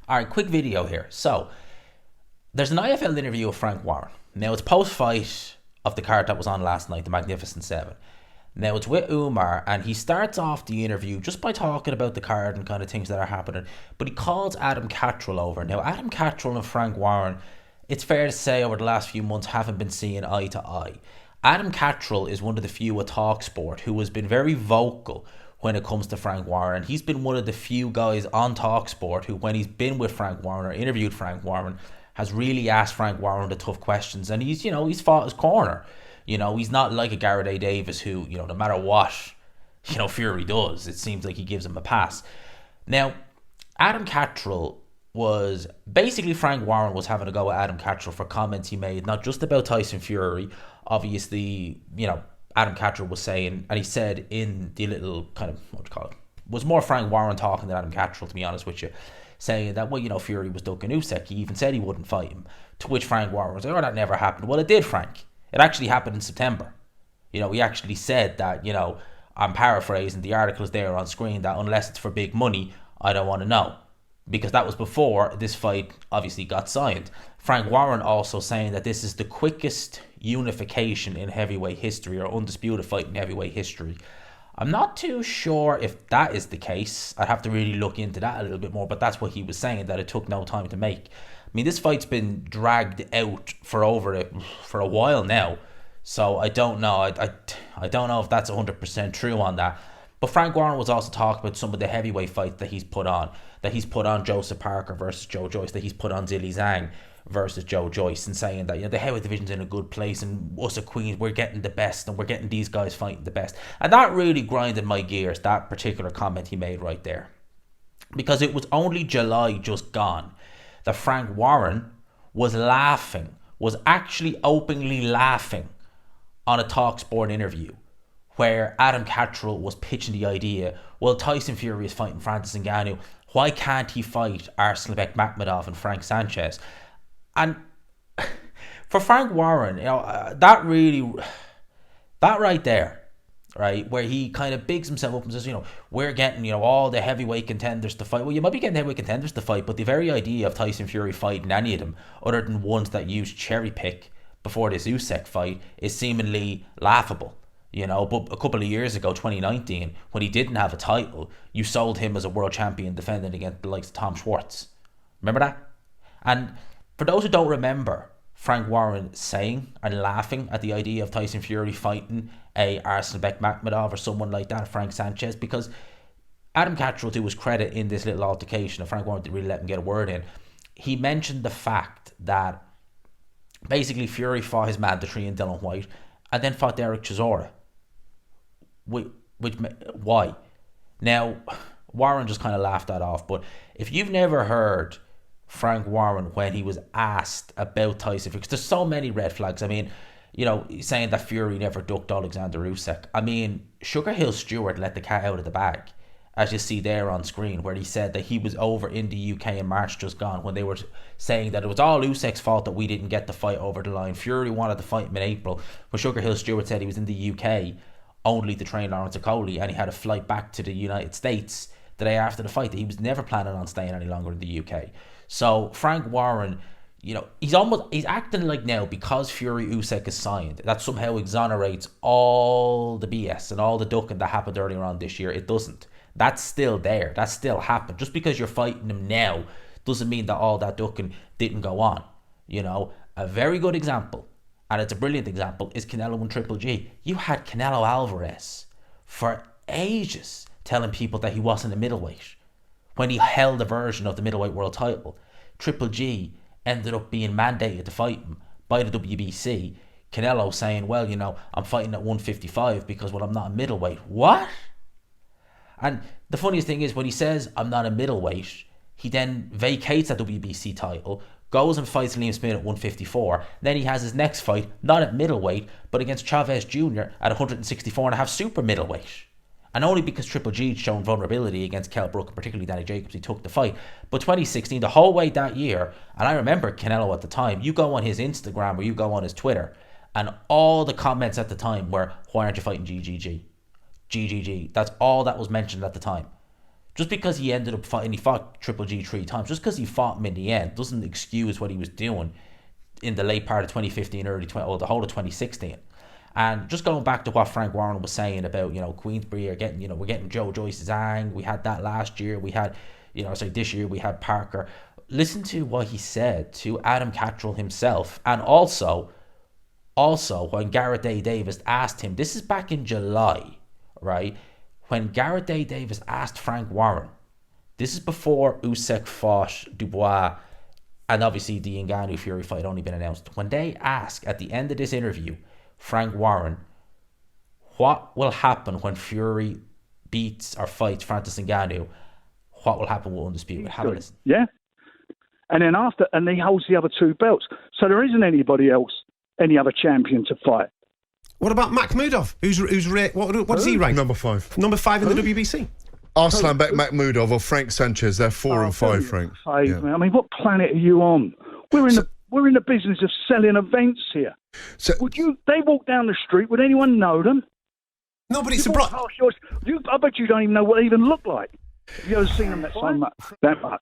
All right, quick video here. So, there's an IFL interview with Frank Warren. Now, it's post-fight of the card that was on last night, the Magnificent Seven. Now, it's with Umar, and he starts off the interview just by talking about the card and kind of things that are happening. But he calls Adam Catterall over. Now, Adam Catterall and Frank Warren, it's fair to say, over the last few months, haven't been seeing eye to eye. Adam Catterall is one of the few at TalkSport who has been very vocal when it comes to Frank Warren. He's been one of the few guys on TalkSport who, when he's been with Frank Warren or interviewed Frank Warren, has really asked Frank Warren the tough questions. And he's fought his corner. He's not like a Garrett A. Davis who, no matter what, Fury does, it seems like he gives him a pass. Now, Adam Catterall was basically, Frank Warren was having a go at Adam Catterall for comments he made, not just about Tyson Fury. Obviously, Adam Catterall was saying, and he said in the little kind of, was more Frank Warren talking than Adam Catterall, to be honest with you, saying that, Fury was ducking Usyk. He even said he wouldn't fight him, to which Frank Warren was like, that never happened. Well, it did, Frank. It actually happened in September. He actually said that, I'm paraphrasing, the article is there on screen, that unless it's for big money, I don't want to know. Because that was before this fight obviously got signed. Frank Warren also saying that this is the quickest unification in heavyweight history, or undisputed fight in heavyweight history. I'm not too sure if that is the case. I'd have to really look into that a little bit more, but that's what he was saying, that it took no time to make. I mean, this fight's been dragged out for a while now, so I don't know. I don't know if that's 100% true on that. But Frank Warren was also talking about some of the heavyweight fights that he's put on. That he's put on Joseph Parker versus Joe Joyce. That he's put on Zhilei Zhang versus Joe Joyce. And saying that, the heavyweight division's in a good place. And us at Queens, we're getting the best. And we're getting these guys fighting the best. And that really grinded my gears, that particular comment he made right there. Because it was only July just gone that Frank Warren was actually openly laughing on a TalkSport interview, where Adam Catterall was pitching the idea, well, Tyson Fury is fighting Francis Ngannou. Why can't he fight Arslan Bekmambetov and Frank Sanchez? And for Frank Warren, that right there, right, where he kind of bigs himself up and says, we're getting, all the heavyweight contenders to fight. Well, you might be getting heavyweight contenders to fight, but the very idea of Tyson Fury fighting any of them, other than ones that use cherry pick before this Usyk fight, is seemingly laughable. But a couple of years ago, 2019, when he didn't have a title, you sold him as a world champion defending against the likes of Tom Schwartz. Remember that? And for those who don't remember Frank Warren saying and laughing at the idea of Tyson Fury fighting a Arslan Bekmambetov or someone like that, Frank Sanchez, because Adam Catterall, to his credit in this little altercation, and Frank Warren didn't really let him get a word in, he mentioned the fact that basically Fury fought his mandatory in Dylan White and then fought Derek Chisora. Why? Now, Warren just kind of laughed that off, but if you've never heard Frank Warren when he was asked about Tyson Fury, because there's so many red flags. I mean, saying that Fury never ducked Alexander Usyk. I mean, Sugar Hill Stewart let the cat out of the bag, as you see there on screen, where he said that he was over in the UK in March just gone, when they were saying that it was all Usyk's fault that we didn't get the fight over the line. Fury wanted to fight him in April, but Sugar Hill Stewart said he was in the UK only to train Lawrence Okoli, and he had a flight back to the United States the day after the fight, that he was never planning on staying any longer in the UK. So Frank Warren, he's acting like now, because Fury Usyk is signed, that somehow exonerates all the BS and all the ducking that happened earlier on this year. It doesn't. That's still there. That still happened. Just because you're fighting him now doesn't mean that all that ducking didn't go on. A very good example, and it's a brilliant example, is Canelo and Triple G. You had Canelo Alvarez for ages telling people that he wasn't a middleweight when he held a version of the middleweight world title. Triple G ended up being mandated to fight him by the WBC. Canelo saying, well, I'm fighting at 155 because, I'm not a middleweight. What? And the funniest thing is, when he says, I'm not a middleweight, he then vacates that WBC title, goes and fights Liam Smith at 154. Then he has his next fight, not at middleweight, but against Chavez Jr. at 164.5 super middleweight. And only because Triple G'd shown vulnerability against Kell Brook, and particularly Danny Jacobs, he took the fight. But 2016, the whole way that year, and I remember Canelo at the time, you go on his Instagram or you go on his Twitter, and all the comments at the time were, why aren't you fighting GGG? GGG. That's all that was mentioned at the time. Just because he ended up fighting, he fought Triple G 3 times. Just because he fought him in the end doesn't excuse what he was doing in the late part of 2015, early 20, or the whole of 2016. And just going back to what Frank Warren was saying about, Queensbury are getting, we're getting Joe Joyce Zhang. We had that last year. We had, this year we had Parker. Listen to what he said to Adam Catterall himself. And also when Garrett A. Davis asked him, this is back in July, right? When Garrett A. Davis asked Frank Warren, this is before Usyk fought Dubois, and obviously the Ngannou Fury fight had only been announced. When they ask at the end of this interview, Frank Warren, what will happen when Fury beats or fights Francis Ngannou? What will happen with Undisputed? Have a listen. Yeah. And then and he holds the other 2 belts. So there isn't anybody else, any other champion to fight. What about Makhmudov? What does he rank? Number 5. Number 5 in the WBC. Arslanbek Makhmudov or Frank Sanchez, they're 4 and 5, Frank. Yeah. I mean, what planet are you on? We're in the business of selling events here. So, they walk down the street, would anyone know them? No, but it's I bet you don't even know what they even look like. Have you ever seen them that much?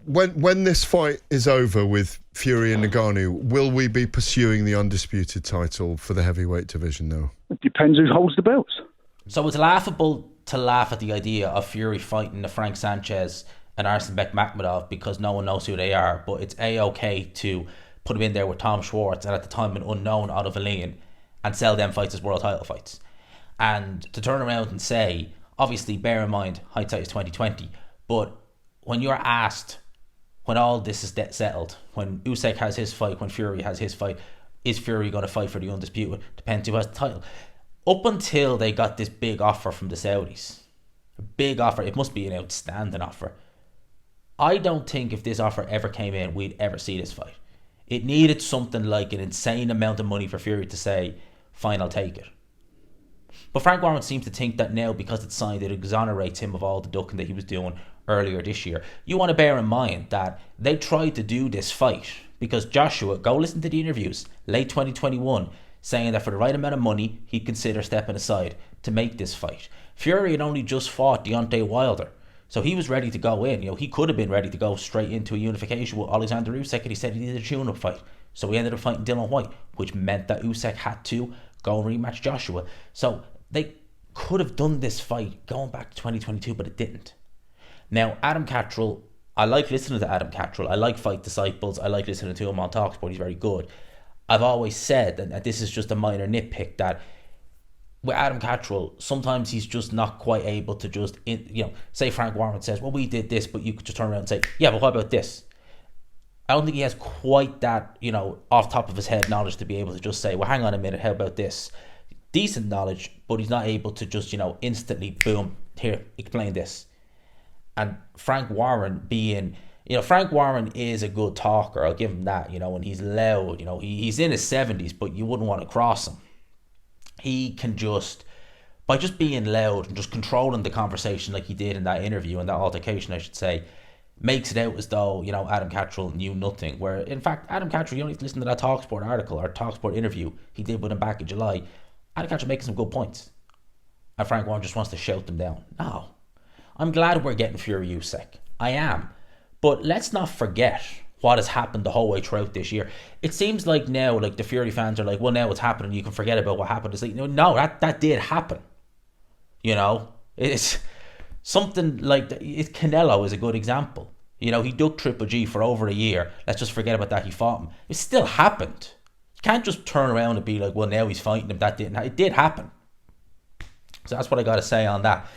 When this fight is over with Fury and Ngannou, will we be pursuing the undisputed title for the heavyweight division now? It depends who holds the belts. So it's laughable to laugh at the idea of Fury fighting the Frank Sanchez and Arslanbek Makhmudov because no one knows who they are, but it's A-OK to put him in there with Tom Schwartz and at the time an unknown Otto Wallin and sell them fights as world title fights. And to turn around and say, obviously, bear in mind, hindsight is 2020. But when you're asked, when all this is settled, when Usyk has his fight, when Fury has his fight, is Fury going to fight for the undisputed? Depends who has the title. Up until they got this big offer from the Saudis, a big offer, it must be an outstanding offer. I don't think if this offer ever came in, we'd ever see this fight. It needed something like an insane amount of money for Fury to say, fine, I'll take it. But Frank Warren seems to think that now, because it's signed, it exonerates him of all the ducking that he was doing earlier this year. You want to bear in mind that they tried to do this fight because Joshua, go listen to the interviews, late 2021, saying that for the right amount of money, he'd consider stepping aside to make this fight. Fury had only just fought Deontay Wilder, so he was ready to go in. He could have been ready to go straight into a unification with Alexander Usyk, and he said he needed a tune-up fight. So he ended up fighting Dillian Whyte, which meant that Usyk had to go and rematch Joshua. So they could have done this fight going back to 2022, but it didn't. Now, Adam Catterall, I like listening to Adam Catterall. I like Fight Disciples. I like listening to him on TalkSport. He's very good. I've always said, and this is just a minor nitpick, that with Adam Catterall, sometimes he's just not quite able to just, say Frank Warren says, well, we did this, but you could just turn around and say, yeah, but what about this? I don't think he has quite that, off top of his head knowledge to be able to just say, well, hang on a minute, how about this? Decent knowledge, but he's not able to just, instantly, boom, here, explain this. And Frank Warren being, Frank Warren is a good talker, I'll give him that, and he's loud, he's in his 70s, but you wouldn't want to cross him. He can just, by just being loud and just controlling the conversation like he did in that interview, in that altercation, I should say, makes it out as though, Adam Catterall knew nothing. Where, in fact, Adam Catterall, you don't need to listen to that TalkSport article or TalkSport interview he did with him back in July. Adam Catterall making some good points. And Frank Warren just wants to shout them down. No. I'm glad we're getting Fury Usyk. I am. But let's not forget what has happened the whole way throughout this year. It seems like now, like the Fury fans are like, well, now it's happening, you can forget about what happened. It's like, no, that did happen. It's something like Canelo is a good example. He ducked Triple G for over a year. Let's just forget about that. He fought him. It still happened. You can't just turn around and be like, well, now he's fighting him. That didn't. It did happen. So that's what I got to say on that.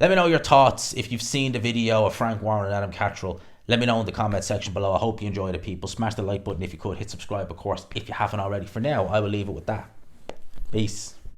Let me know your thoughts. If you've seen the video of Frank Warren and Adam Catterall, let me know in the comment section below. I hope you enjoyed it, people. Smash the like button if you could. Hit subscribe, of course, if you haven't already. For now, I will leave it with that. Peace.